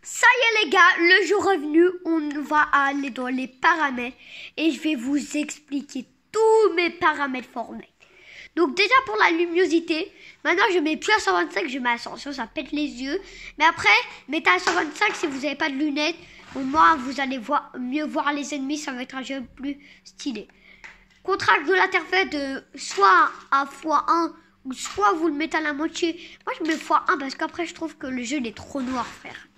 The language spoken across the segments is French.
Ça y est les gars, le jour est venu, on va aller dans les paramètres et je vais vous expliquer tous mes paramètres Fortnite. Donc déjà pour la luminosité, maintenant je mets plus à 125, je mets à 100, ça pète les yeux. Mais après, mettez à 125 si vous n'avez pas de lunettes, au moins vous allez mieux voir les ennemis, ça va être un jeu plus stylé. Contraste de l'interface de soit à x1 ou soit vous le mettez à la moitié. Moi je mets x1 parce qu'après je trouve que le jeu il est trop noir frère.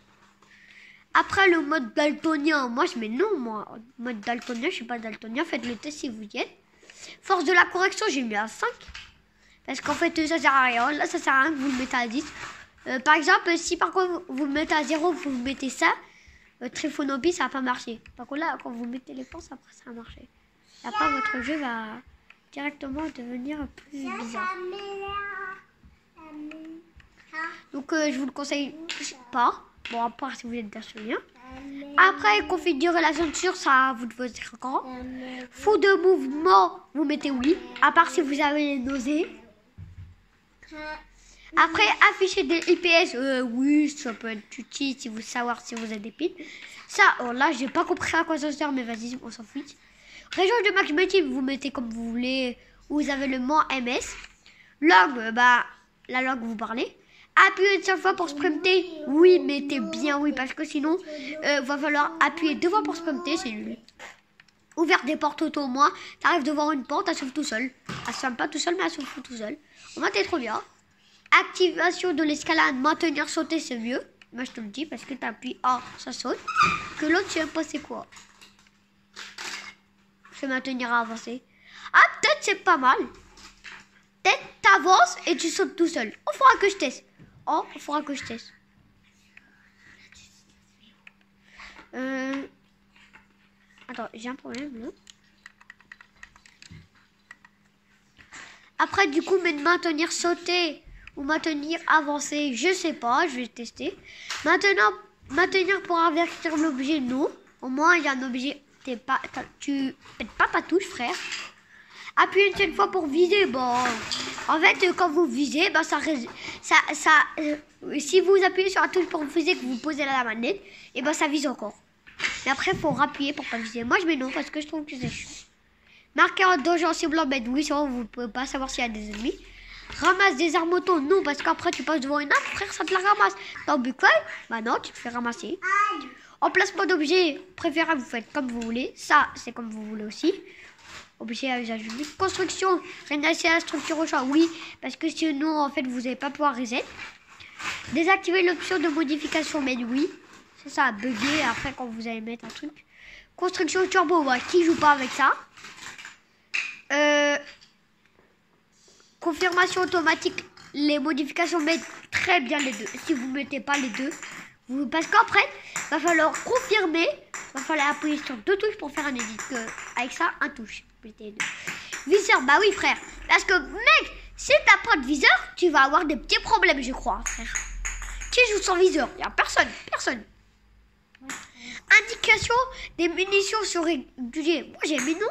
Après le mode daltonien, moi je mets non, moi. Mode daltonien, je suis pas daltonien, faites le test si vous y êtes. Force de la correction, j'ai mis à 5. Parce qu'en fait, ça sert à rien. Là, ça sert à rien que vous le mettez à 10. Par exemple, si par contre vous le mettez à 0, vous mettez ça, Triphonopie, ça va pas marcher. Par contre, là, quand vous mettez les forces, après ça va marcher. Et après, votre jeu va directement devenir plus bizarre. Donc, je vous le conseille pas. Bon, à part si vous êtes daltonien. Après, configurer la ceinture, ça vous de votre écran. Fou de mouvement, vous mettez oui. À part si vous avez les nausées. Après, afficher des IPS, oui, ça peut être utile si vous savoir si vous avez des piles. Ça, oh là, j'ai pas compris à quoi ça sert, mais vas-y, on s'en fout. Région de matchmaking, vous mettez comme vous voulez. Vous avez le mot MS. Langue, la langue vous parlez. Appuyez une seule fois pour sprinter. Oui, mettez bien oui, parce que sinon, va falloir appuyer 2 fois pour sprinter, c'est nul. Ouvert des portes auto, au moins, t'arrives devant une porte, elle s'ouvre tout seul. Elle s'ouvre pas tout seul, mais elle s'ouvre tout seul. Au moins, t'es trop bien. Activation de l'escalade, maintenir, sauter, c'est mieux. Moi, je te le dis, parce que t'appuies A, ça saute. Que l'autre, je sais pas c'est quoi. C'est maintenir à avancer. Ah, peut-être c'est pas mal. Peut-être t'avances et tu sautes tout seul. On fera que je teste. Oh, il faudra que je teste. Attends, j'ai un problème là. Après, du coup, mais de maintenir sauter ou maintenir avancer, je sais pas, je vais tester. Maintenant, maintenir pour avertir l'objet, non. Au moins, il y a un objet, tu pètes pas ta touche, frère. Appuyer une seule fois pour viser, bon. En fait, quand vous visez, si vous appuyez sur la touche pour viser, que vous posez la manette, et ça vise encore. Mais après, il faut rappuyer pour pas viser. Moi, je mets non parce que je trouve que c'est chiant. Marquer en danger en ciblant bête, oui, sinon vous ne pouvez pas savoir s'il y a des ennemis. Ramasse des armes auto, non, parce qu'après tu passes devant une arme, frère, ça te la ramasse. Dans Buckfire, non, tu te fais ramasser. Emplacement d'objet, préférez, vous faites comme vous voulez. Ça, c'est comme vous voulez aussi. Objet à usage unique. Construction, réinitialiser la structure au choix, oui, parce que sinon, en fait, vous n'allez pas pouvoir reset. Désactiver l'option de modification, mais oui, c'est ça, bugger après quand vous allez mettre un truc. Construction turbo, qui joue pas avec ça. Confirmation automatique, les modifications mettent très bien les deux. Si vous mettez pas les deux, parce qu'après, va falloir confirmer, va falloir appuyer sur 2 touches pour faire un edit. Avec ça, un touche. Viseur, bah oui frère, parce que mec, si t'as pas de viseur, tu vas avoir des petits problèmes, je crois, frère. Qui joue sans viseur? Il y a personne. Indication des munitions sur régulier. Moi j'ai mis non.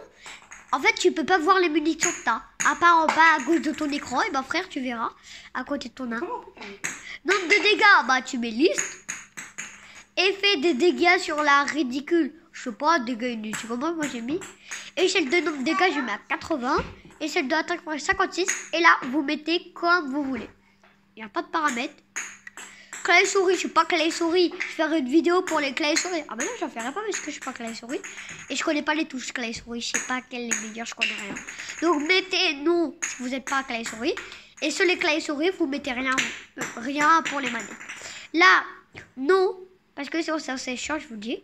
En fait, tu peux pas voir les munitions que t'as. À part en bas à gauche de ton écran, et frère, tu verras. À côté de ton arme. Nombre de dégâts, tu mets liste. Effet des dégâts sur la ridicule. Je sais pas, dégâts inutiles. Moi j'ai mis. Échelle de nombre de dégâts, je mets à 80. Échelle de l'attaque, 56. Et là, vous mettez comme vous voulez. Il n'y a pas de paramètres. Clavier souris, je suis pas clavier souris. Je ferai une vidéo pour les claviers souris. Ah ben non, j'en ferai pas parce que je suis pas clavier souris. Et je connais pas les touches clavier souris. Je sais pas quelles les meilleures, je connais rien. Donc mettez non si vous n'êtes pas clavier souris. Et sur les claviers souris, vous mettez rien pour les manettes. Là, non, parce que c'est chiant, je vous dis.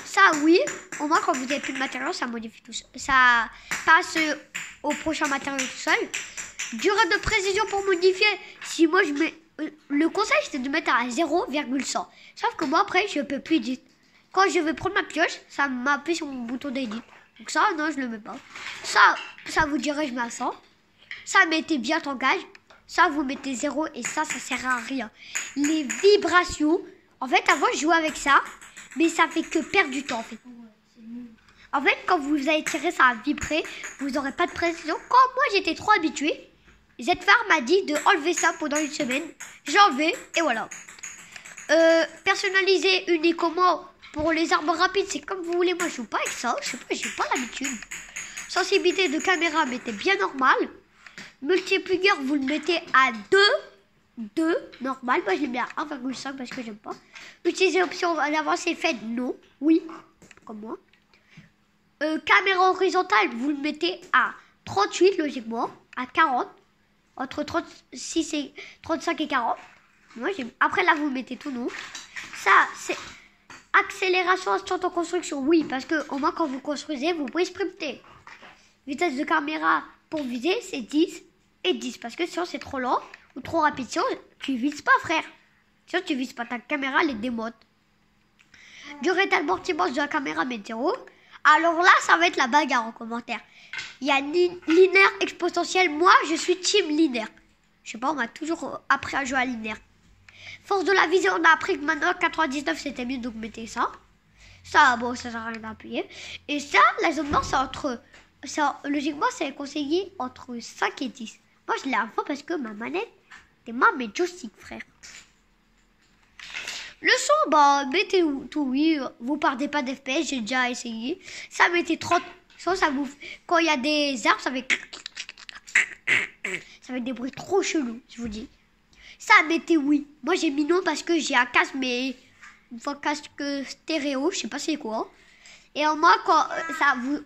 Ça, oui, au moins quand vous n'avez plus de matériaux, ça modifie tout seul. Ça passe au prochain matériau tout seul. Durée de précision pour modifier. Si moi je mets. Le conseil c'est de mettre à 0,100. Sauf que moi après je peux plus éditer. Quand je vais prendre ma pioche, ça m'appuie sur mon bouton d'édit. Donc ça, non, je le mets pas. Ça vous dirait je mets à 100. Ça, mettez bien ton gage. Ça, vous mettez 0 et ça sert à rien. Les vibrations. En fait, avant je jouais avec ça. Mais ça fait que perdre du temps en fait. En fait, quand vous allez tirer, ça va vibrer. Vous n'aurez pas de précision. Quand moi j'étais trop habituée, Zfar m'a dit de enlever ça pendant une semaine. J'ai enlevé et voilà. Personnaliser uniquement pour les armes rapides, c'est comme vous voulez. Moi, je joue pas avec ça. Je sais pas, j'ai pas l'habitude. Sensibilité de caméra, mettez bien normal. Multiplier, vous le mettez à 2 normal. Moi, je l'ai mis à 1,5 parce que j'aime pas. Utiliser option d'avancée, faites non. Oui, comme moi. Caméra horizontale, vous le mettez à 38, logiquement. À 40. Entre 36 et 35 et 40. Moi, après, là, vous mettez tout non. Ça, c'est accélération instant en construction. Oui, parce que au moins, quand vous construisez, vous pouvez sprinter. Vitesse de caméra pour viser, c'est 10 et 10. Parce que sinon, c'est trop lent ou trop rapide. Sinon, tu vises pas, frère. Sinon, tu vises pas. Ta caméra, elle est démote. Durée d'amortissement de la caméra, mais 0. Alors là, ça va être la bagarre en commentaire. Il y a linéaire, exponentiel. Moi, je suis team linéaire. Je sais pas, on m'a toujours appris à jouer à linéaire. Force de la visée, on a appris que maintenant 99 c'était mieux, donc mettez ça. Ça, bon, ça sert à rien d'appuyer. Et ça, la zone noire, c'est entre. Logiquement, c'est conseillé entre 5 et 10. Moi, je l'ai avant parce que ma manette, c'est mes joysticks, frère. Le son, bah, mettez tout, oui. Vous partez pas d'FPS, j'ai déjà essayé. Ça, mettez 30. Ça vous. Quand il y a des arbres, ça fait des bruits trop chelous, je vous dis. Ça, mettez oui. Moi, j'ai mis non parce que j'ai un casque, mais un casque stéréo, je sais pas c'est quoi. Et en moi,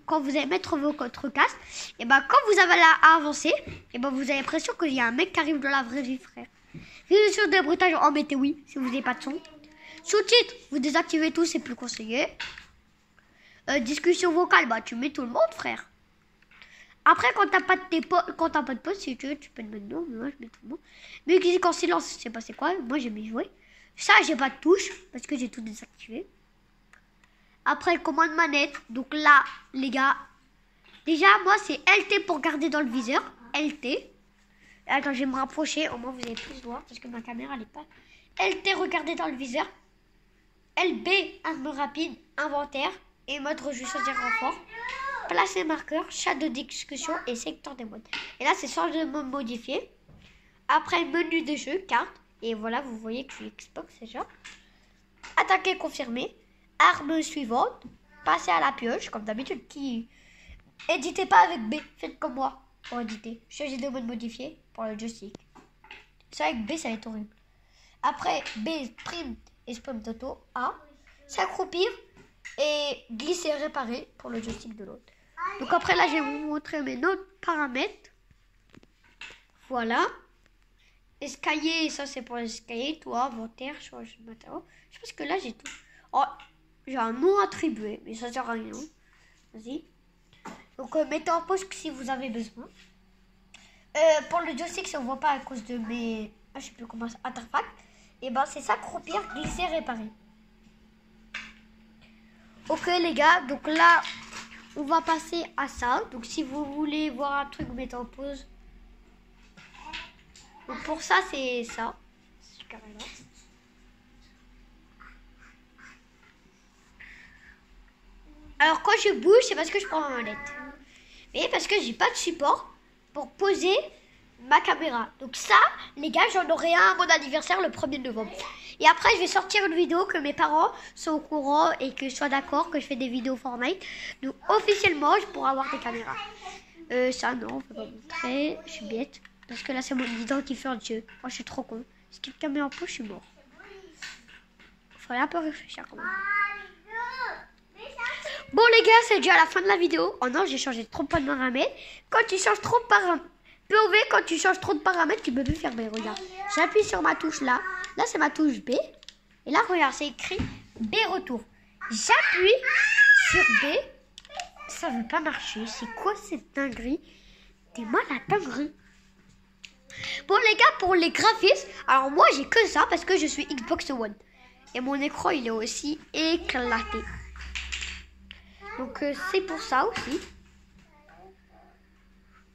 quand vous allez mettre votre casque, et ben quand vous avez à avancer, et ben vous avez l'impression qu'il y a un mec qui arrive dans la vraie vie, frère. Vidéo sur des bruitages, en mettez oui si vous n'avez pas de son. Sous-titres, vous désactivez tout, c'est plus conseillé. Discussion vocale, bah tu mets tout le monde, frère. Après, quand t'as pas de potes, si tu veux, tu peux le mettre non, mais moi je mets tout le monde. Musique en silence, je sais pas c'est quoi, moi j'ai mis jouer. Ça, j'ai pas de touche, parce que j'ai tout désactivé. Après, commande manette, donc là, les gars, déjà, moi c'est LT pour garder dans le viseur, LT. Attends, je vais me rapprocher, au moins vous allez plus voir, parce que ma caméra elle est pas. LT, regarder dans le viseur. LB, arme rapide, inventaire, et mode je vais choisir renfort. Placer marqueur, chat de discussion et secteur des modes. Et là, c'est changer de mode modifié. Après, menu de jeu, carte. Et voilà, vous voyez que je suis Xbox déjà. Attaquer, confirmer. Arme suivante. Passer à la pioche, comme d'habitude. Éditez pas avec B. Faites comme moi pour éditer. Changer de mode modifié pour le joystick. Ça, avec B, ça va être horrible. Après, B, prime et sprint auto. A. S'accroupir et glisser réparer pour le joystick de l'autre. Donc après là, je vais vous montrer mes autres paramètres. Voilà. Escalier, ça c'est pour l'escalier. Toit, inventaire, change de matériau. Je pense que là j'ai tout. Oh, j'ai un nom attribué, mais ça sert à rien. Vas-y. Donc mettez en pause si vous avez besoin. Pour le joystick, si on voit pas à cause de mes... je sais plus comment ça... artefacts. Et ben c'est s'accroupir, glisser, réparer. Ok les gars, donc là... on va passer à ça. Donc si vous voulez voir un truc, mettez en pause. Donc pour ça, c'est ça. Alors quand je bouge, c'est parce que je prends ma manette. Mais parce que j'ai pas de support pour poser ma caméra. Donc ça, les gars, j'en aurai un à mon anniversaire le 1er novembre. Et après, je vais sortir une vidéo que mes parents sont au courant et que je sois d'accord que je fais des vidéos Fortnite. Donc, officiellement, je pourrai avoir des caméras. Ça, non, on peut pas montrer. Je suis bête. Parce que là, c'est mon identifiant de jeu. Moi, je suis trop con. Si quelqu'un met en pause, je suis mort. Il faudrait un peu réfléchir quand même. Bon, les gars, c'est déjà la fin de la vidéo. Oh non, j'ai changé trop de paramètres. Quand tu changes trop de paramètres, POV, quand tu changes trop de paramètres, tu peux plus faire B. Regarde. J'appuie sur ma touche là. Là, c'est ma touche B. Et là, regarde, c'est écrit B retour. J'appuie sur B. Ça veut pas marcher. C'est quoi cette dinguerie? T'es mal à dinguerie. Bon, les gars, pour les graphismes, alors moi, j'ai que ça parce que je suis Xbox One. Et mon écran, il est aussi éclaté. Donc, c'est pour ça aussi.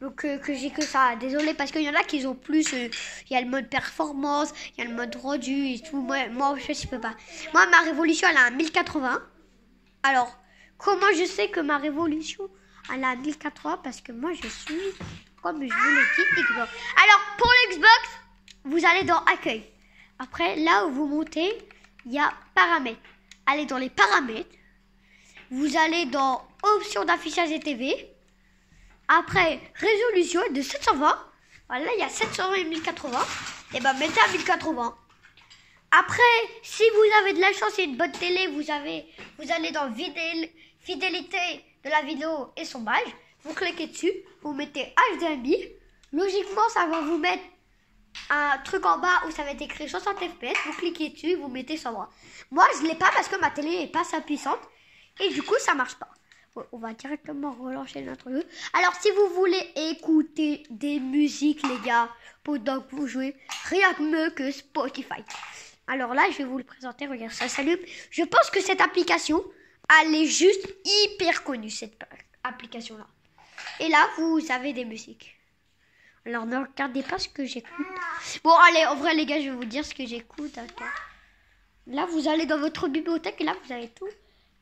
Donc, que j'ai que ça. Désolé, parce qu'il y en a qui ont plus. Il y a le mode performance, il y a le mode rendu et tout. Moi je peux pas. Moi, ma révolution, elle a un 1080. Alors, comment je sais que ma révolution, elle a un 1080? Parce que moi, je suis, comme je vous l'ai dit, Xbox. Alors, pour l'Xbox, vous allez dans Accueil. Après, là où vous montez, il y a paramètres. Allez dans les paramètres. Vous allez dans options d'affichage et TV. Après, résolution de 720. Voilà, il y a 720 et 1080. Et ben mettez à 1080. Après, si vous avez de la chance et une bonne télé, vous allez dans fidélité de la vidéo et son badge. Vous cliquez dessus, vous mettez HDMI. Logiquement, ça va vous mettre un truc en bas où ça va être écrit 60 fps. Vous cliquez dessus, vous mettez 120. Moi, je ne l'ai pas parce que ma télé n'est pas assez puissante. Et du coup, ça marche pas. Bon, on va directement relancer notre jeu. Alors, si vous voulez écouter des musiques, les gars, pendant que vous jouez, rien de mieux que Spotify. Alors là, je vais vous le présenter. Regarde, ça s'allume. Je pense que cette application, elle est juste hyper connue, cette application-là. Et là, vous avez des musiques. Alors, ne regardez pas ce que j'écoute. Bon, allez, en vrai, les gars, je vais vous dire ce que j'écoute. Attends. Là, vous allez dans votre bibliothèque et là, vous avez tous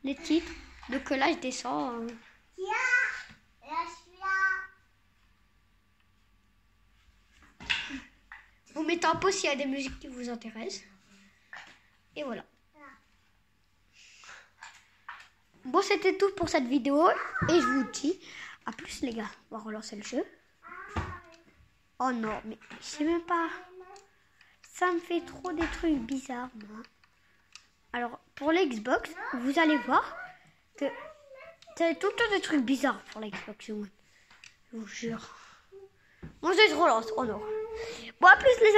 les titres. Donc là, je descends. Vous mettez en pause s'il y a des musiques qui vous intéressent. Et voilà. Bon, c'était tout pour cette vidéo. Et je vous dis à plus, les gars. On va relancer le jeu. Oh non, mais je sais même pas. Ça me fait trop des trucs bizarres, moi. Alors, pour l'Xbox, vous allez voir que c'est tout le temps des trucs bizarres pour l'Xbox One. Je vous jure. Mon jeu se relance. Oh non. Bon, à plus, les amis.